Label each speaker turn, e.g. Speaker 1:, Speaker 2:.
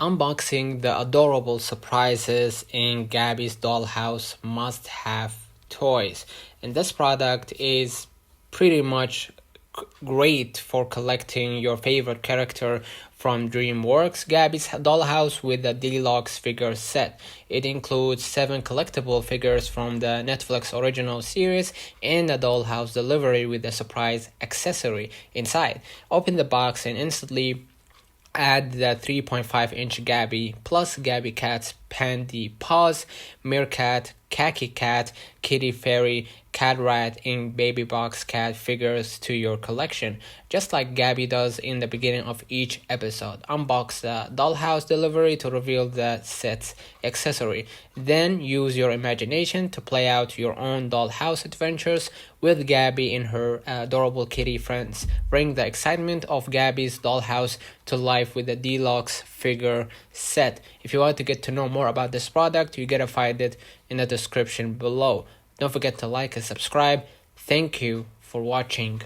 Speaker 1: unboxing the adorable surprises in Gabby's Dollhouse must-have toys. And this product is pretty much great for collecting your favorite character from DreamWorks. Gabby's Dollhouse with the deluxe figure set. It includes 7 collectible figures from the Netflix original series and a Dollhouse delivery with a surprise accessory inside. Open the box and instantly add the 3.5-inch Gabby plus Gabby Cat's Pandy Paws, Meerkat, Khaki Cat, Kitty Fairy, Cat Rat, and Baby Box Cat figures to your collection, just like Gabby does in the beginning of each episode. Unbox the Dollhouse delivery to reveal the set's accessory. Then use your imagination to play out your own Dollhouse adventures with Gabby and her adorable kitty friends. Bring the excitement of Gabby's Dollhouse to life with the deluxe figure set. If you want to get to know more about this product, you gotta find it in the description below. Don't forget to like and subscribe. Thank you for watching.